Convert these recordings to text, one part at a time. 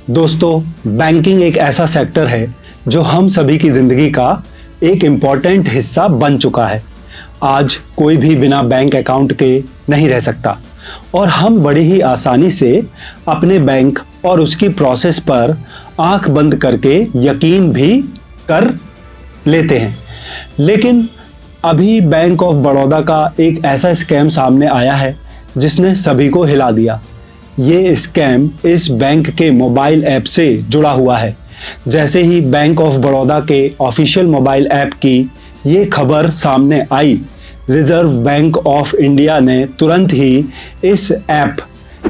दोस्तों, बैंकिंग एक ऐसा सेक्टर है जो हम सभी की जिंदगी का एक इम्पॉर्टेंट हिस्सा बन चुका है। आज कोई भी बिना बैंक अकाउंट के नहीं रह सकता और हम बड़ी ही आसानी से अपने बैंक और उसकी प्रोसेस पर आंख बंद करके यकीन भी कर लेते हैं। लेकिन अभी बैंक ऑफ बड़ौदा का एक ऐसा स्कैम सामने आया है जिसने सभी को हिला दिया। ये स्कैम इस बैंक के मोबाइल ऐप से जुड़ा हुआ है। जैसे ही बैंक ऑफ बड़ौदा के ऑफिशियल मोबाइल ऐप की ये खबर सामने आई, रिजर्व बैंक ऑफ इंडिया ने तुरंत ही इस ऐप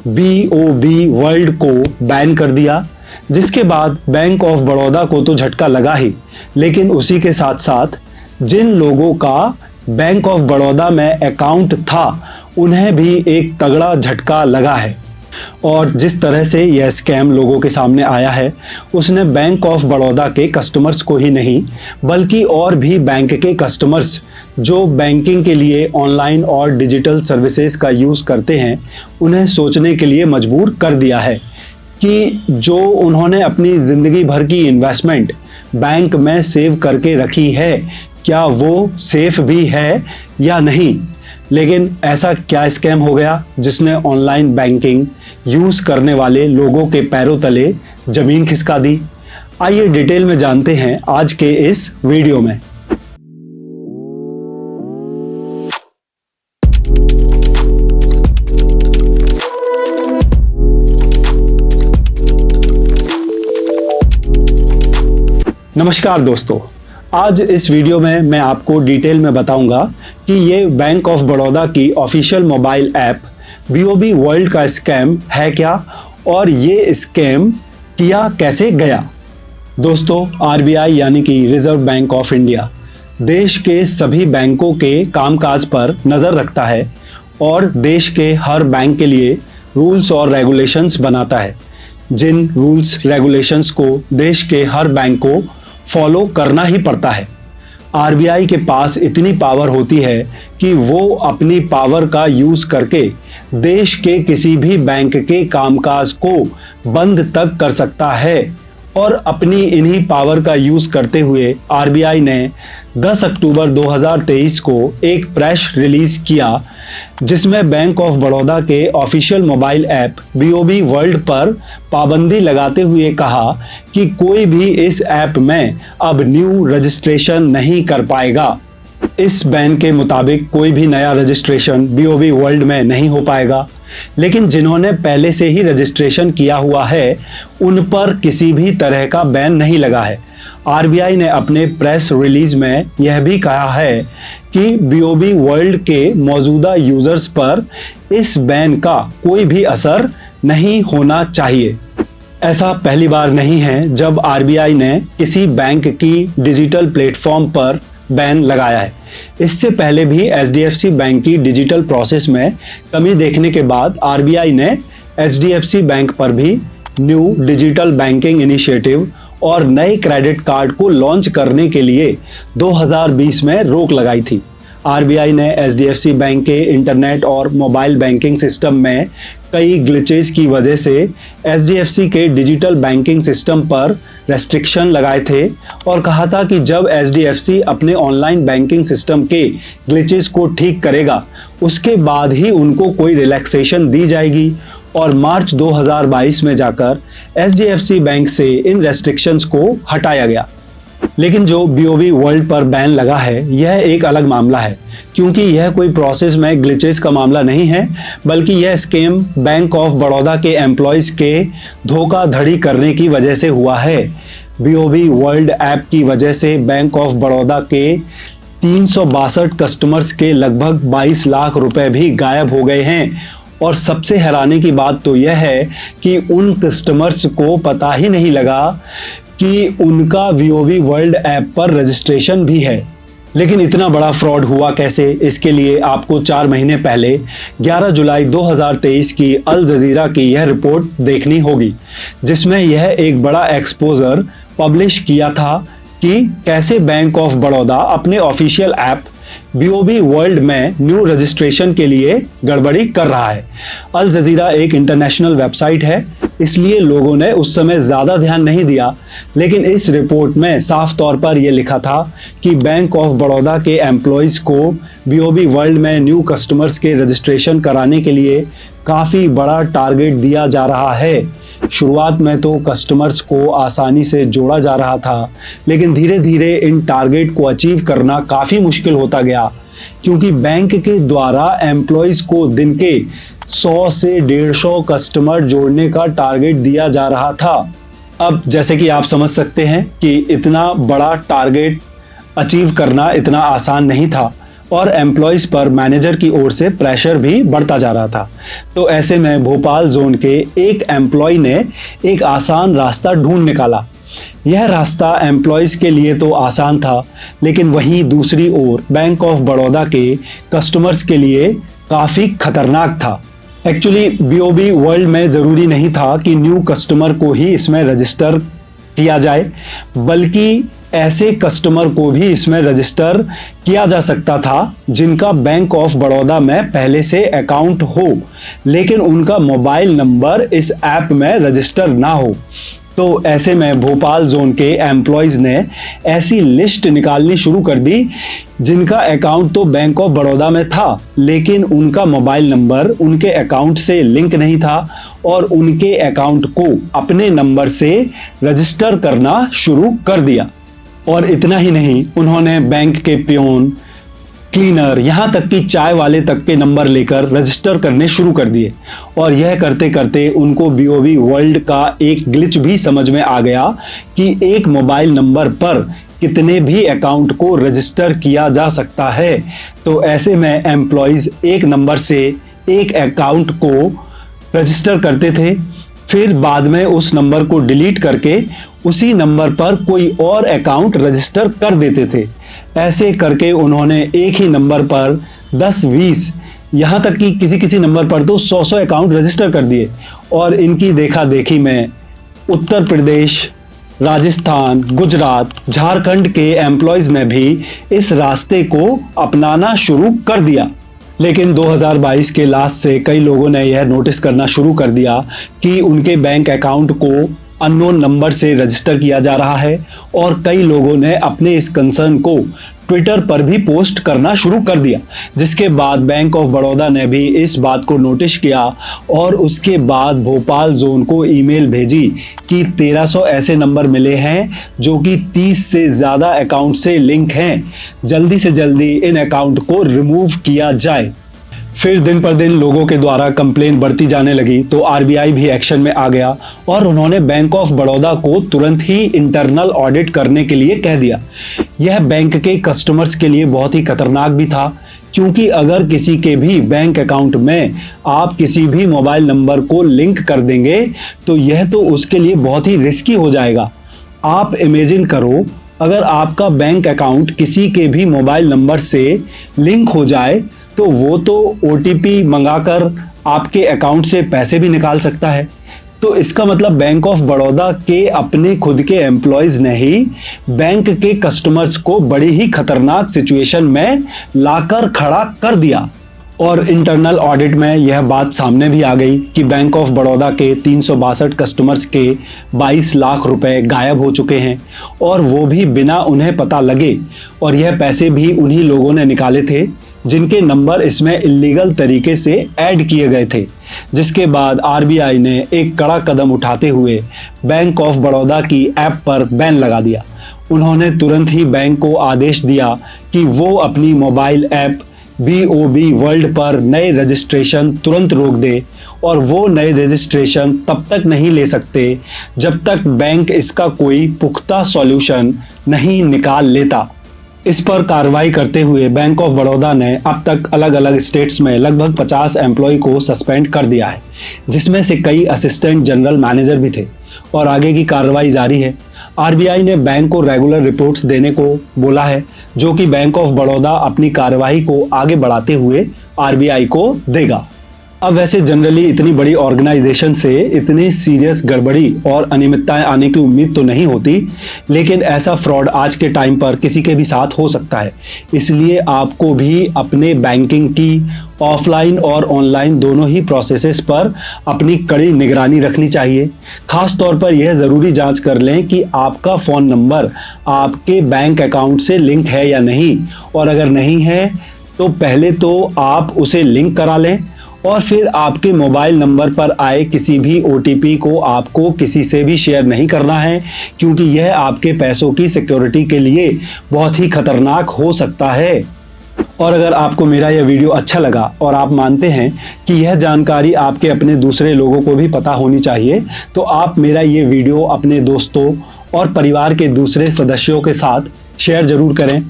BOB वर्ल्ड को बैन कर दिया। जिसके बाद बैंक ऑफ बड़ौदा को तो झटका लगा ही, लेकिन उसी के साथ साथ जिन लोगों का बैंक ऑफ बड़ौदा में अकाउंट था उन्हें भी एक तगड़ा झटका लगा है। और जिस तरह से यह स्कैम लोगों के सामने आया है, उसने बैंक ऑफ बड़ौदा के कस्टमर्स को ही नहीं बल्कि और भी बैंक के कस्टमर्स जो बैंकिंग के लिए ऑनलाइन और डिजिटल सर्विसेज का यूज़ करते हैं, उन्हें सोचने के लिए मजबूर कर दिया है कि जो उन्होंने अपनी ज़िंदगी भर की इन्वेस्टमेंट बैंक में सेव करके रखी है, क्या वो सेफ भी है या नहीं। लेकिन ऐसा क्या स्कैम हो गया जिसने ऑनलाइन बैंकिंग यूज़ करने वाले लोगों के पैरों तले जमीन खिसका दी। आइए डिटेल में जानते हैं आज के इस वीडियो में। नमस्कार दोस्तों, आज इस वीडियो में मैं आपको डिटेल में बताऊंगा कि ये बैंक ऑफ बड़ौदा की official mobile app BOB world का स्कैम है क्या और ये स्कैम किया कैसे गया। दोस्तों, RBI यानी कि रिजर्व बैंक ऑफ इंडिया देश के सभी बैंकों के कामकाज पर नज़र रखता है और देश के हर बैंक के लिए रूल्स और रेगुलेशंस बनाता है। जिन रूल्स रेगुलेशंस को देश के हर बैंक को फॉलो करना ही पड़ता है। RBI के पास इतनी पावर होती है कि वो अपनी पावर का यूज करके देश के किसी भी बैंक के कामकाज को बंद तक कर सकता है। और अपनी इन्हीं पावर का यूज करते हुए RBI ने 10 अक्टूबर 2023 को एक प्रेस रिलीज किया जिसमें बैंक ऑफ बड़ौदा के official mobile app BOB world पर पाबंदी लगाते हुए कहा कि कोई भी इस ऐप में अब न्यू रजिस्ट्रेशन नहीं कर पाएगा। इस बैन के मुताबिक कोई भी नया रजिस्ट्रेशन BOB वर्ल्ड में नहीं हो पाएगा, लेकिन जिन्होंने पहले से ही रजिस्ट्रेशन किया हुआ है उन पर किसी भी तरह का बैन नहीं लगा है। RBI ने अपने प्रेस रिलीज में यह भी कहा है कि BOB वर्ल्ड के मौजूदा यूजर्स पर इस बैन का कोई भी असर नहीं होना चाहिए। ऐसा पहली बार नहीं है जब RBI ने किसी बैंक की डिजिटल प्लेटफॉर्म पर बैन लगाया है। इससे पहले भी HDFC बैंक की डिजिटल प्रोसेस में कमी देखने के बाद RBI ने HDFC बैंक पर भी न्यू डिजिटल बैंकिंग इनिशिएटिव और नए क्रेडिट कार्ड को लॉन्च करने के लिए 2020 में रोक लगाई थी। RBI ने HDFC बैंक के इंटरनेट और मोबाइल बैंकिंग सिस्टम में कई ग्लिचेस की वजह से HDFC के डिजिटल बैंकिंग सिस्टम पर रेस्ट्रिक्शन लगाए थे और कहा था कि जब HDFC अपने ऑनलाइन बैंकिंग सिस्टम के ग्लिचेस को ठीक करेगा उसके बाद ही उनको कोई रिलैक्सेशन दी जाएगी। और मार्च 2022 में जाकर HDFC बैंक से इन रेस्ट्रिक्शंस को हटाया गया। लेकिन जो BOB वर्ल्ड पर बैन लगा है यह एक अलग मामला है, क्योंकि यह कोई प्रोसेस में ग्लिचेस का मामला नहीं है, बल्कि यह स्कैम बैंक ऑफ बड़ौदा के एम्प्लॉयज़ के धोखाधड़ी करने की वजह से हुआ है। BOB वर्ल्ड ऐप की वजह से बैंक ऑफ बड़ौदा के 362 कस्टमर्स के लगभग 22 लाख रुपए भी गायब हो गए हैं। और सबसे हैरानी की बात तो यह है कि उन कस्टमर्स को पता ही नहीं लगा कि उनका BOB वर्ल्ड ऐप पर रजिस्ट्रेशन भी है। लेकिन इतना बड़ा फ्रॉड हुआ कैसे, इसके लिए आपको 4 महीने पहले 11 जुलाई 2023 की अल जजीरा की यह रिपोर्ट देखनी होगी, जिसमें यह एक बड़ा एक्सपोजर पब्लिश किया था कि कैसे बैंक ऑफ बड़ौदा अपने ऑफिशियल ऐप BOB वर्ल्ड में न्यू रजिस्ट्रेशन के लिए गड़बड़ी कर रहा है। अल जजीरा एक इंटरनेशनल वेबसाइट है इसलिए लोगों ने उस समय ज़्यादा ध्यान नहीं दिया। लेकिन इस रिपोर्ट में साफ तौर पर यह लिखा था कि बैंक ऑफ बड़ौदा के एम्प्लॉयज़ को बीओबी वर्ल्ड में न्यू कस्टमर्स के रजिस्ट्रेशन कराने के लिए काफ़ी बड़ा टारगेट दिया जा रहा है। शुरुआत में तो कस्टमर्स को आसानी से जोड़ा जा रहा था, लेकिन धीरे धीरे इन टारगेट को अचीव करना काफ़ी मुश्किल होता गया, क्योंकि बैंक के द्वारा एम्प्लॉयज़ को दिन के 100 से 150 कस्टमर जोड़ने का टारगेट दिया जा रहा था। अब जैसे कि आप समझ सकते हैं कि इतना बड़ा टारगेट अचीव करना इतना आसान नहीं था और एम्प्लॉयज़ पर मैनेजर की ओर से प्रेशर भी बढ़ता जा रहा था। तो ऐसे में भोपाल जोन के एक एम्प्लॉय ने एक आसान रास्ता ढूंढ निकाला। यह रास्ता एम्प्लॉयज़ के लिए तो आसान था, लेकिन वहीं दूसरी ओर बैंक ऑफ बड़ौदा के कस्टमर्स के लिए काफ़ी खतरनाक था। एक्चुअली बीओबी वर्ल्ड में ज़रूरी नहीं था कि न्यू कस्टमर को ही इसमें रजिस्टर किया जाए, बल्कि ऐसे कस्टमर को भी इसमें रजिस्टर किया जा सकता था जिनका बैंक ऑफ बड़ौदा में पहले से अकाउंट हो, लेकिन उनका मोबाइल नंबर इस ऐप में रजिस्टर ना हो। तो ऐसे में भोपाल जोन के एम्प्लॉयज़ ने ऐसी लिस्ट निकालनी शुरू कर दी जिनका अकाउंट तो बैंक ऑफ बड़ौदा में था, लेकिन उनका मोबाइल नंबर उनके अकाउंट से लिंक नहीं था और उनके अकाउंट को अपने नंबर से रजिस्टर करना शुरू कर दिया। और इतना ही नहीं, उन्होंने बैंक के पियोन, क्लीनर, यहाँ तक कि चाय वाले तक के नंबर लेकर रजिस्टर करने शुरू कर दिए। और यह करते करते उनको बीओबी वर्ल्ड का एक ग्लिच भी समझ में आ गया कि एक मोबाइल नंबर पर कितने भी अकाउंट को रजिस्टर किया जा सकता है। तो ऐसे में एम्प्लॉयज़ एक नंबर से एक अकाउंट को रजिस्टर करते थे, फिर बाद में उस नंबर को डिलीट करके उसी नंबर पर कोई और अकाउंट रजिस्टर कर देते थे। ऐसे करके उन्होंने एक ही नंबर पर 10-20, यहाँ तक कि किसी किसी नंबर पर तो 100 अकाउंट रजिस्टर कर दिए। और इनकी देखा देखी में उत्तर प्रदेश, राजस्थान, गुजरात, झारखंड के एम्प्लॉयज़ ने भी इस रास्ते को अपनाना शुरू कर दिया। लेकिन 2022 के लास्ट से कई लोगों ने यह नोटिस करना शुरू कर दिया कि उनके बैंक अकाउंट को अननोन नंबर से रजिस्टर किया जा रहा है और कई लोगों ने अपने इस कंसर्न को ट्विटर पर भी पोस्ट करना शुरू कर दिया, जिसके बाद बैंक ऑफ बड़ौदा ने भी इस बात को नोटिस किया और उसके बाद भोपाल जोन को ईमेल भेजी कि 1300 ऐसे नंबर मिले हैं जो कि 30 से ज़्यादा अकाउंट से लिंक हैं, जल्दी से जल्दी इन अकाउंट को रिमूव किया जाए। फिर दिन पर दिन लोगों के द्वारा कंप्लेन बढ़ती जाने लगी, तो आरबीआई भी एक्शन में आ गया और उन्होंने बैंक ऑफ बड़ौदा को तुरंत ही इंटरनल ऑडिट करने के लिए कह दिया। यह बैंक के कस्टमर्स के लिए बहुत ही खतरनाक भी था, क्योंकि अगर किसी के भी बैंक अकाउंट में आप किसी भी मोबाइल नंबर को लिंक कर देंगे तो यह तो उसके लिए बहुत ही रिस्की हो जाएगा। आप इमेजिन करो, अगर आपका बैंक अकाउंट किसी के भी मोबाइल नंबर से लिंक हो जाए तो वो तो ओटीपी मंगाकर आपके अकाउंट से पैसे भी निकाल सकता है। तो इसका मतलब बैंक ऑफ बड़ौदा के अपने खुद के एम्प्लॉयज़ ने ही बैंक के कस्टमर्स को बड़ी ही खतरनाक सिचुएशन में लाकर खड़ा कर दिया। और इंटरनल ऑडिट में यह बात सामने भी आ गई कि बैंक ऑफ बड़ौदा के 362 कस्टमर्स के 22 लाख रुपए गायब हो चुके हैं, और वो भी बिना उन्हें पता लगे। और यह पैसे भी उन्हीं लोगों ने निकाले थे जिनके नंबर इसमें इलीगल तरीके से ऐड किए गए थे। जिसके बाद आरबीआई ने एक कड़ा कदम उठाते हुए बैंक ऑफ बड़ौदा की ऐप पर बैन लगा दिया। उन्होंने तुरंत ही बैंक को आदेश दिया कि वो अपनी मोबाइल ऐप बीओबी वर्ल्ड पर नए रजिस्ट्रेशन तुरंत रोक दे, और वो नए रजिस्ट्रेशन तब तक नहीं ले सकते जब तक बैंक इसका कोई पुख्ता सॉल्यूशन नहीं निकाल लेता। इस पर कार्रवाई करते हुए बैंक ऑफ बड़ौदा ने अब तक अलग अलग स्टेट्स में लगभग 50 एम्प्लॉय को सस्पेंड कर दिया है, जिसमें से कई असिस्टेंट जनरल मैनेजर भी थे, और आगे की कार्रवाई जारी है। आरबीआई ने बैंक को रेगुलर रिपोर्ट्स देने को बोला है, जो कि बैंक ऑफ बड़ौदा अपनी कार्रवाई को आगे बढ़ाते हुए आरबीआई को देगा। अब वैसे जनरली इतनी बड़ी ऑर्गेनाइजेशन से इतनी सीरियस गड़बड़ी और अनियमितताएं आने की उम्मीद तो नहीं होती, लेकिन ऐसा फ्रॉड आज के टाइम पर किसी के भी साथ हो सकता है। इसलिए आपको भी अपने बैंकिंग की ऑफलाइन और ऑनलाइन दोनों ही प्रोसेसेस पर अपनी कड़ी निगरानी रखनी चाहिए। खास तौर पर यह ज़रूरी जांच कर लें कि आपका फ़ोन नंबर आपके बैंक अकाउंट से लिंक है या नहीं, और अगर नहीं है तो पहले तो आप उसे लिंक करा लें और फिर आपके मोबाइल नंबर पर आए किसी भी ओटीपी को आपको किसी से भी शेयर नहीं करना है, क्योंकि यह आपके पैसों की सिक्योरिटी के लिए बहुत ही खतरनाक हो सकता है। और अगर आपको मेरा यह वीडियो अच्छा लगा और आप मानते हैं कि यह जानकारी आपके अपने दूसरे लोगों को भी पता होनी चाहिए, तो आप मेरा ये वीडियो अपने दोस्तों और परिवार के दूसरे सदस्यों के साथ शेयर ज़रूर करें।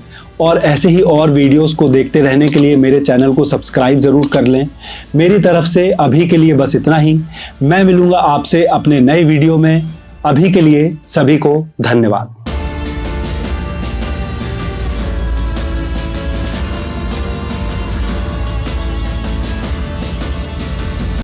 और ऐसे ही और वीडियोस को देखते रहने के लिए मेरे चैनल को सब्सक्राइब ज़रूर कर लें। मेरी तरफ से अभी के लिए बस इतना ही। मैं मिलूँगा आपसे अपने नए वीडियो में। अभी के लिए सभी को धन्यवाद।